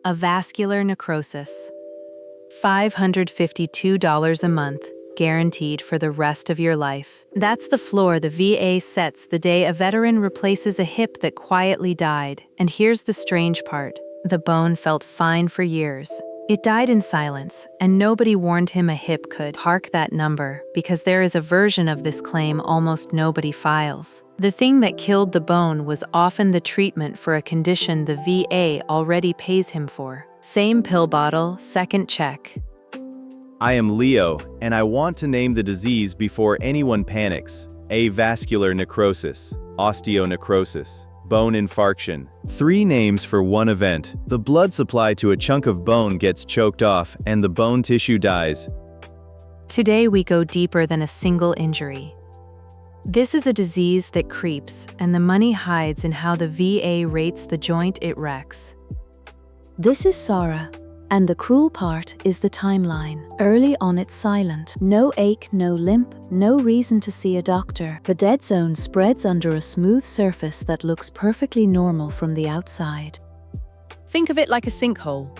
Avascular necrosis. $552 a month, guaranteed for the rest of your life. That's the floor the VA sets the day a veteran replaces a hip that quietly died. And here's the strange part. The bone felt fine for years. It died in silence, and nobody warned him a hip could. Hark that number, because there is a version of this claim almost nobody files. The thing that killed the bone was often the treatment for a condition the VA already pays him for. Same pill bottle, second check. I am Leo, and I want to name the disease before anyone panics. Avascular necrosis, osteonecrosis, bone infarction. 3 names for one event. The blood supply to a chunk of bone gets choked off, and the bone tissue dies. Today we go deeper than a single injury. This is a disease that creeps, and the money hides in how the VA rates the joint it wrecks. This is Sarah, and the cruel part is the timeline. Early on it's silent. No ache, no limp, no reason to see a doctor. The dead zone spreads under a smooth surface that looks perfectly normal from the outside. Think of it like a sinkhole.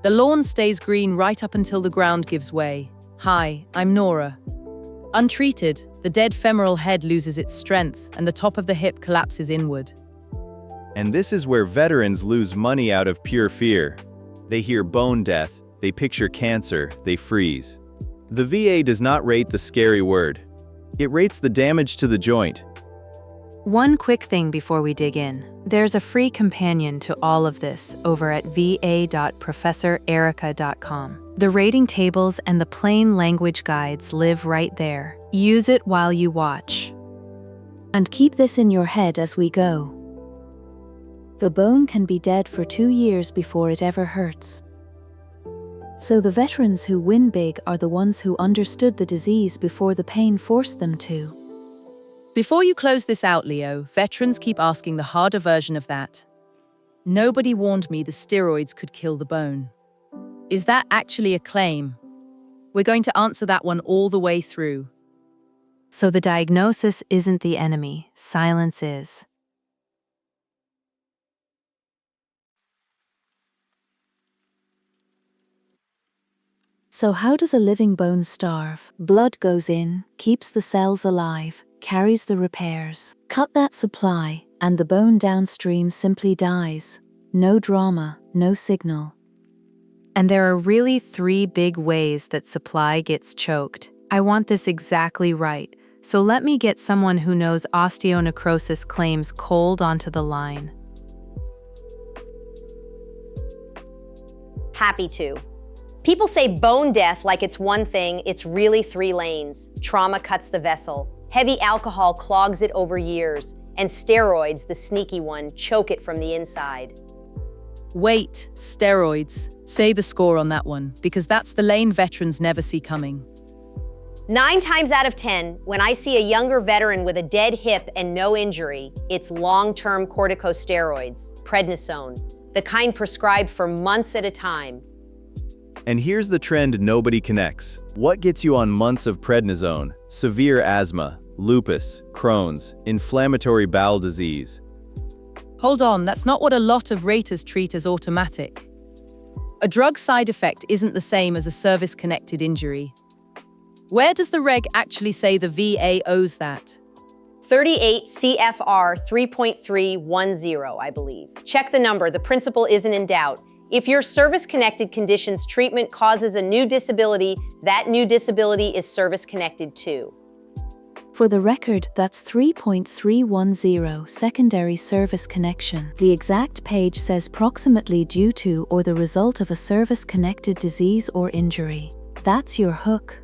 The lawn stays green right up until the ground gives way. Hi, I'm Nora. Untreated, the dead femoral head loses its strength and the top of the hip collapses inward. And this is where veterans lose money out of pure fear. They hear bone death, they picture cancer, they freeze. The VA does not rate the scary word. It rates the damage to the joint. One quick thing before we dig in. There's a free companion to all of this over at va.professorerica.com. The rating tables and the plain language guides live right there. Use it while you watch. And keep this in your head as we go. The bone can be dead for 2 years before it ever hurts. So the veterans who win big are the ones who understood the disease before the pain forced them to. Before you close this out, Leo, veterans keep asking the harder version of that. Nobody warned me the steroids could kill the bone. Is that actually a claim? We're going to answer that one all the way through. So the diagnosis isn't the enemy, silence is. So how does a living bone starve? Blood goes in, keeps the cells alive, carries the repairs. Cut that supply, and the bone downstream simply dies. No drama, no signal. And there are really 3 big ways that supply gets choked. I want this exactly right, so let me get someone who knows osteonecrosis claims cold onto the line. Happy to. People say bone death like it's one thing, it's really 3 lanes. Trauma cuts the vessel, heavy alcohol clogs it over years, and steroids, the sneaky one, choke it from the inside. Wait, steroids. Say the score on that one, because that's the lane veterans never see coming. 9 times out of 10, when I see a younger veteran with a dead hip and no injury, it's long-term corticosteroids, prednisone, the kind prescribed for months at a time. And here's the trend nobody connects. What gets you on months of prednisone? Severe asthma, lupus, Crohn's, inflammatory bowel disease. Hold on, that's not what a lot of raters treat as automatic. A drug side effect isn't the same as a service-connected injury. Where does the reg actually say the VA owes that? 38 CFR 3.310, I believe. Check the number, the principle isn't in doubt. If your service-connected conditions treatment causes a new disability, that new disability is service-connected too. For the record, that's 3.310 secondary service connection. The exact page says proximately due to or the result of a service-connected disease or injury. That's your hook.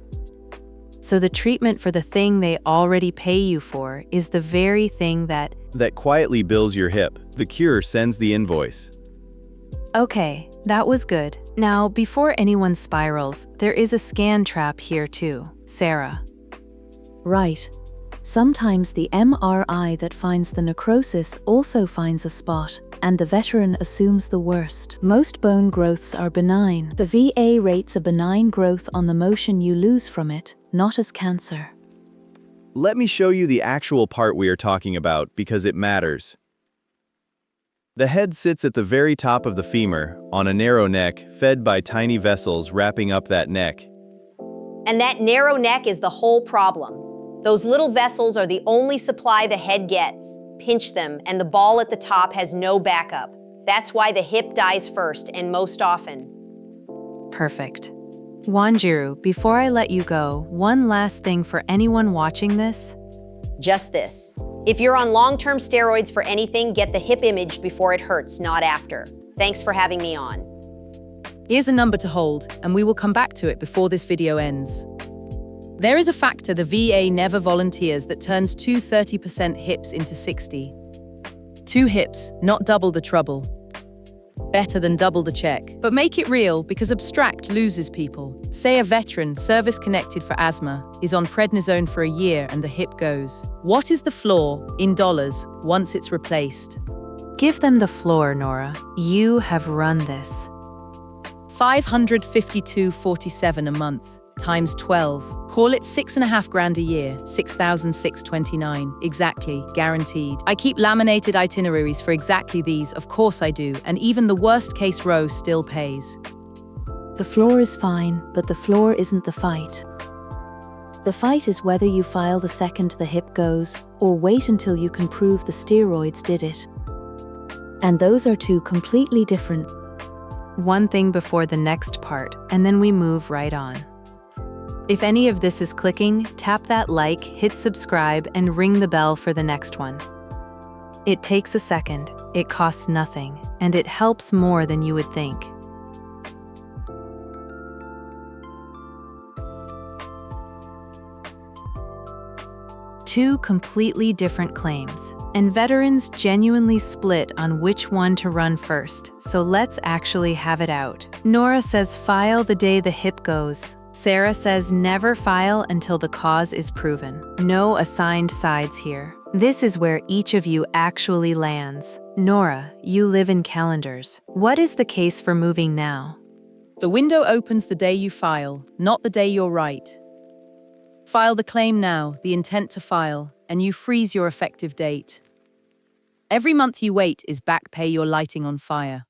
So the treatment for the thing they already pay you for is the very thing that quietly bills your hip. The cure sends the invoice. Okay, that was good. Now, before anyone spirals, there is a scan trap here too, Sarah. Right. Sometimes the MRI that finds the necrosis also finds a spot, and the veteran assumes the worst. Most bone growths are benign. The VA rates a benign growth on the motion you lose from it, not as cancer. Let me show you the actual part we are talking about because it matters. The head sits at the very top of the femur, on a narrow neck, fed by tiny vessels wrapping up that neck. And that narrow neck is the whole problem. Those little vessels are the only supply the head gets. Pinch them, and the ball at the top has no backup. That's why the hip dies first and most often. Perfect. Wanjiru, before I let you go, one last thing for anyone watching this. Just this. If you're on long-term steroids for anything, get the hip imaged before it hurts, not after. Thanks for having me on. Here's a number to hold, and we will come back to it before this video ends. There is a factor the VA never volunteers that turns 30% hips into 60. 2 hips, not double the trouble. Better than double the check. But make it real, because abstract loses people. Say a veteran, service-connected for asthma, is on prednisone for a year and the hip goes. What is the floor, in dollars, once it's replaced? Give them the floor, Nora. You have run this. $552.47 a month, times 12. Call it $6.5 grand a year, $6,629. Exactly, guaranteed. I keep laminated itineraries for exactly these, of course I do, and even the worst case row still pays. The floor is fine, but the floor isn't the fight. The fight is whether you file the second the hip goes, or wait until you can prove the steroids did it. And those are two completely different. One thing before the next part, and then we move right on. If any of this is clicking, tap that like, hit subscribe, and ring the bell for the next one. It takes a second, it costs nothing, and it helps more than you would think. Two completely different claims, and veterans genuinely split on which one to run first, so let's actually have it out. Nora says file the day the hip goes. Sarah says never file until the cause is proven. No assigned sides here. This is where each of you actually lands. Nora, you live in calendars. What is the case for moving now? The window opens the day you file, not the day you're right. File the claim now, the intent to file, and you freeze your effective date. Every month you wait is back pay you're lighting on fire.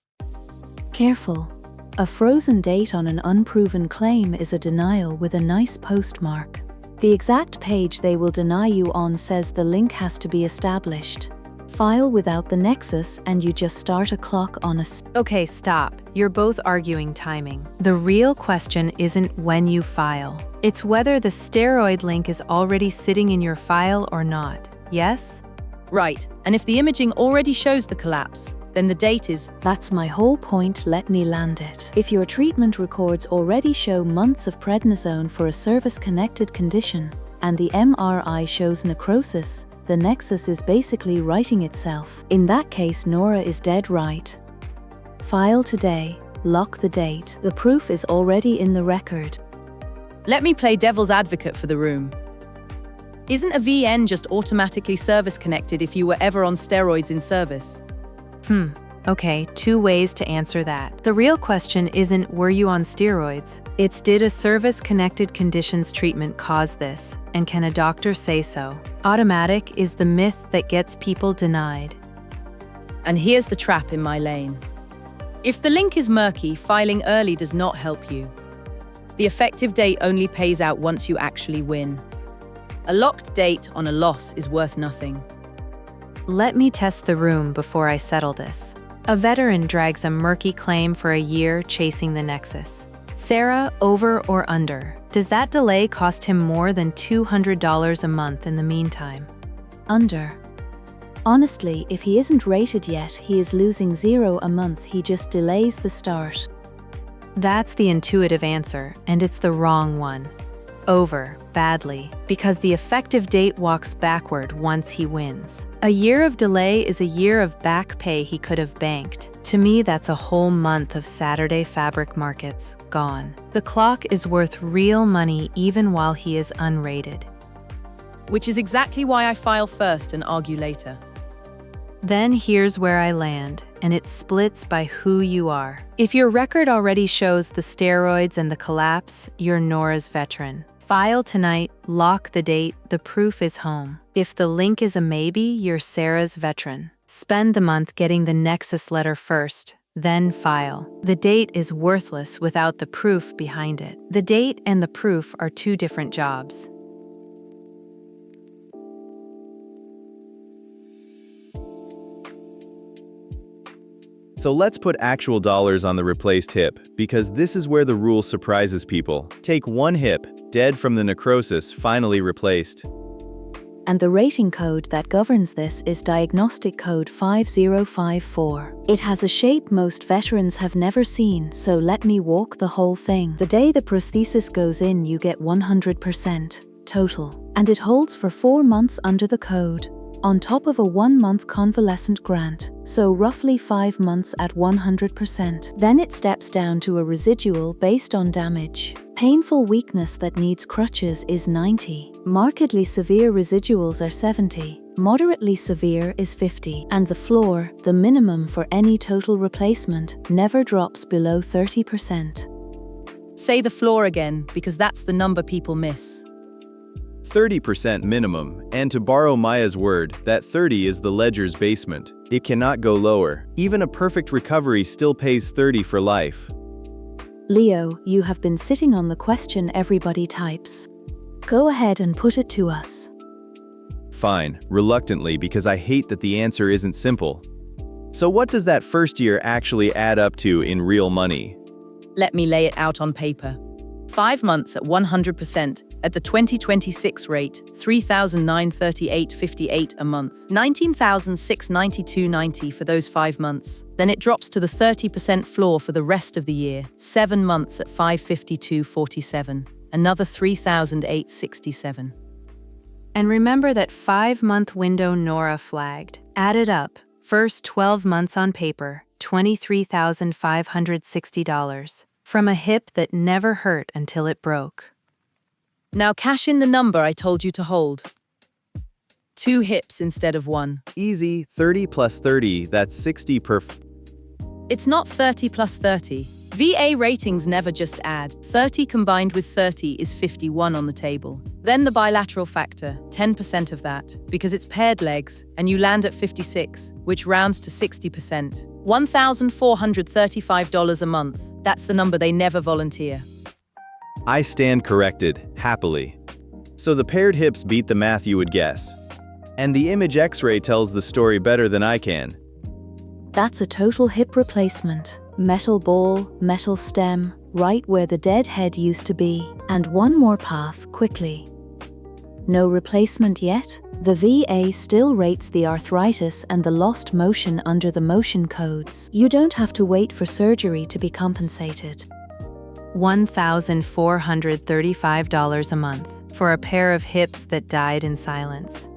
Careful. A frozen date on an unproven claim is a denial with a nice postmark. The exact page they will deny you on says the link has to be established. File without the Nexus and you just start a clock on a... Okay, stop. You're both arguing timing. The real question isn't when you file. It's whether the steroid link is already sitting in your file or not. Yes? Right, and if the imaging already shows the collapse, then the date is... That's my whole point, let me land it. If your treatment records already show months of prednisone for a service-connected condition, and the MRI shows necrosis, the Nexus is basically writing itself. In that case, Nora is dead right. File today, lock the date. The proof is already in the record. Let me play devil's advocate for the room. Isn't a VN just automatically service-connected if you were ever on steroids in service? Okay, 2 ways to answer that. The real question isn't were you on steroids? It's did a service-connected conditions treatment cause this, and can a doctor say so? Automatic is the myth that gets people denied. And here's the trap in my lane. If the link is murky, filing early does not help you. The effective date only pays out once you actually win. A locked date on a loss is worth nothing. Let me test the room before I settle this. A veteran drags a murky claim for a year chasing the Nexus. Sarah, over or under? Does that delay cost him more than $200 a month in the meantime? Under. Honestly, if he isn't rated yet, he is losing $0 a month, he just delays the start. That's the intuitive answer, and it's the wrong one. Over, badly, because the effective date walks backward once he wins. A year of delay is a year of back pay he could have banked. To me, that's a whole month of Saturday fabric markets gone. The clock is worth real money even while he is unrated. Which is exactly why I file first and argue later. Then here's where I land, and it splits by who you are. If your record already shows the steroids and the collapse, you're Nora's veteran. File tonight, lock the date, the proof is home. If the link is a maybe, you're Sarah's veteran. Spend the month getting the Nexus letter first, then file. The date is worthless without the proof behind it. The date and the proof are two different jobs. So let's put actual dollars on the replaced hip, because this is where the rule surprises people. Take one hip, dead from the necrosis, finally replaced. And the rating code that governs this is Diagnostic Code 5054. It has a shape most veterans have never seen, so let me walk the whole thing. The day the prosthesis goes in, you get 100% total. And it holds for 4 months under the code, on top of a 1-month convalescent grant, so roughly 5 months at 100%. Then it steps down to a residual based on damage. Painful weakness that needs crutches is 90. Markedly severe residuals are 70. Moderately severe is 50. And the floor, the minimum for any total replacement, never drops below 30%. Say the floor again, because that's the number people miss. 30% minimum, and to borrow Maya's word, that 30 is the ledger's basement. It cannot go lower. Even a perfect recovery still pays 30 for life. Leo, you have been sitting on the question everybody types. Go ahead and put it to us. Fine, reluctantly, because I hate that the answer isn't simple. So what does that first year actually add up to in real money? Let me lay it out on paper. 5 months at 100%, at the 2026 rate, $3,938.58 a month, $19,692.90 for those 5 months. Then it drops to the 30% floor for the rest of the year, 7 months at $552.47, another $3,867. And remember that 5-month window Nora flagged. Added up, first 12 months on paper, $23,560. From a hip that never hurt until it broke. Now cash in the number I told you to hold. 2 hips instead of 1. Easy, 30 plus 30, that's 60 per... It's not 30 plus 30. VA ratings never just add. 30 combined with 30 is 51 on the table. Then the bilateral factor, 10% of that, because it's paired legs, and you land at 56, which rounds to 60%. $1,435 a month. That's the number they never volunteer. I stand corrected, happily. So the paired hips beat the math you would guess. And the image X-ray tells the story better than I can. That's a total hip replacement. Metal ball, metal stem, right where the dead head used to be. And one more path, quickly. No replacement yet? The VA still rates the arthritis and the lost motion under the motion codes. You don't have to wait for surgery to be compensated. $1,435 a month for a pair of hips that died in silence.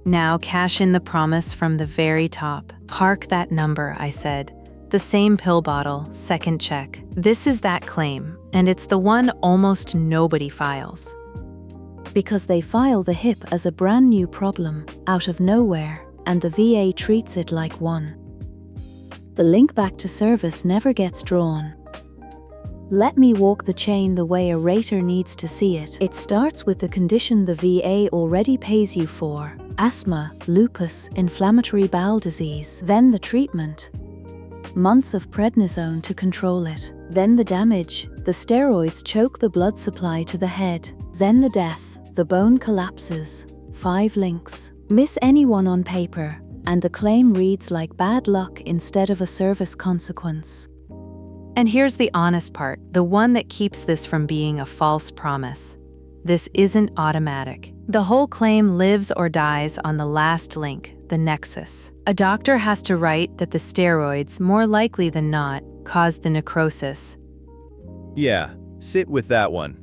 Now cash in the promise from the very top. Park that number, I said. The same pill bottle, second check. This is that claim, and it's the one almost nobody files. Because they file the hip as a brand new problem, out of nowhere, and the VA treats it like one. The link back to service never gets drawn. Let me walk the chain the way a rater needs to see it. It starts with the condition the VA already pays you for: asthma, lupus, inflammatory bowel disease. Then the treatment. Months of prednisone to control it. Then the damage, the steroids choke the blood supply to the head. Then the death, the bone collapses. 5 links. Miss anyone on paper, and the claim reads like bad luck instead of a service consequence. And here's the honest part, the one that keeps this from being a false promise. This isn't automatic. The whole claim lives or dies on the last link, the Nexus. A doctor has to write that the steroids, more likely than not, caused the necrosis. Yeah, sit with that one.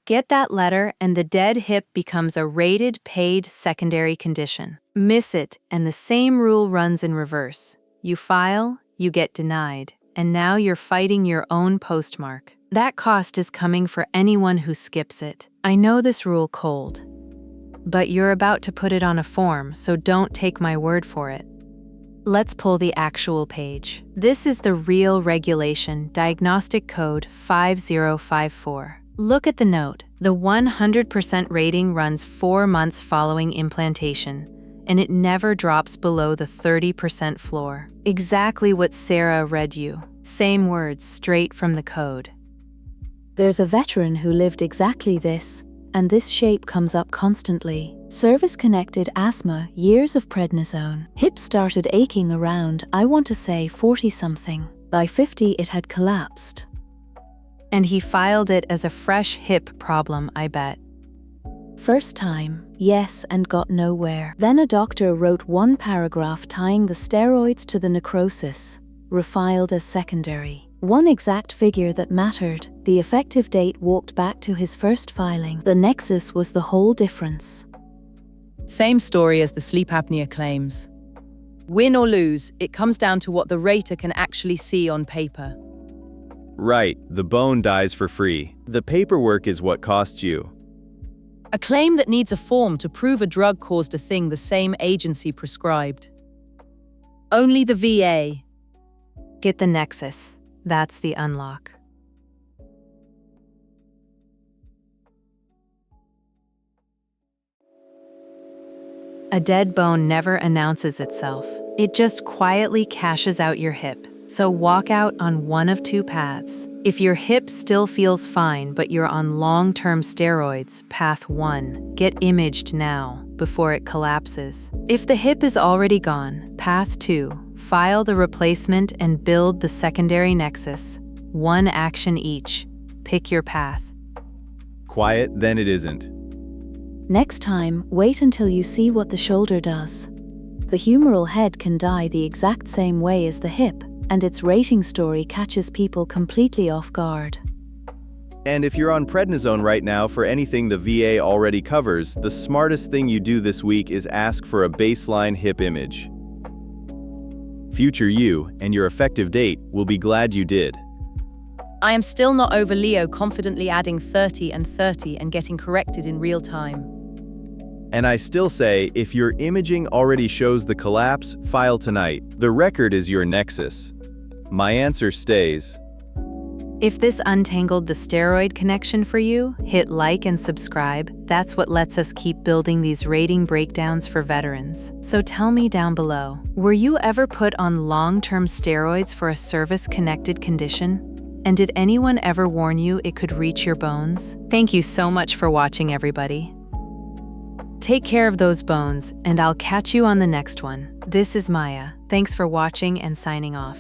Get that letter and the dead hip becomes a rated, paid secondary condition. Miss it and the same rule runs in reverse. You file, you get denied, and now you're fighting your own postmark. That cost is coming for anyone who skips it. I know this rule cold, but you're about to put it on a form, so don't take my word for it. Let's pull the actual page. This is the real regulation, Diagnostic Code 5054. Look at the note. The 100% rating runs 4 months following implantation, and it never drops below the 30% floor. Exactly what Sarah read you. Same words straight from the code. There's a veteran who lived exactly this, and this shape comes up constantly. Service-connected asthma, years of prednisone. Hip started aching around, I want to say 40-something. By 50 it had collapsed. And he filed it as a fresh hip problem, I bet. First time, yes, and got nowhere. Then a doctor wrote one paragraph tying the steroids to the necrosis, refiled as secondary. One exact figure that mattered, the effective date walked back to his first filing. The Nexus was the whole difference. Same story as the sleep apnea claims. Win or lose, it comes down to what the rater can actually see on paper. Right, the bone dies for free. The paperwork is what costs you. A claim that needs a form to prove a drug caused a thing the same agency prescribed. Only the VA. Get the Nexus. That's the unlock. A dead bone never announces itself. It just quietly cashes out your hip. So walk out on one of two paths. If your hip still feels fine but you're on long-term steroids, path 1, get imaged now before it collapses. If the hip is already gone, path 2, file the replacement and build the secondary nexus. One action each. Pick your path. Quiet, then it isn't. Next time, wait until you see what the shoulder does. The humeral head can die the exact same way as the hip, and its rating story catches people completely off guard. And if you're on prednisone right now for anything the VA already covers, the smartest thing you do this week is ask for a baseline hip image. Future you and your effective date will be glad you did. I am still not over Leo confidently adding 30 and 30 and getting corrected in real time. And I still say, if your imaging already shows the collapse, file tonight. The record is your nexus. My answer stays. If this untangled the steroid connection for you, hit like and subscribe. That's what lets us keep building these rating breakdowns for veterans. So tell me down below, were you ever put on long-term steroids for a service-connected condition? And did anyone ever warn you it could reach your bones? Thank you so much for watching, everybody. Take care of those bones, and I'll catch you on the next one. This is Maya. Thanks for watching and signing off.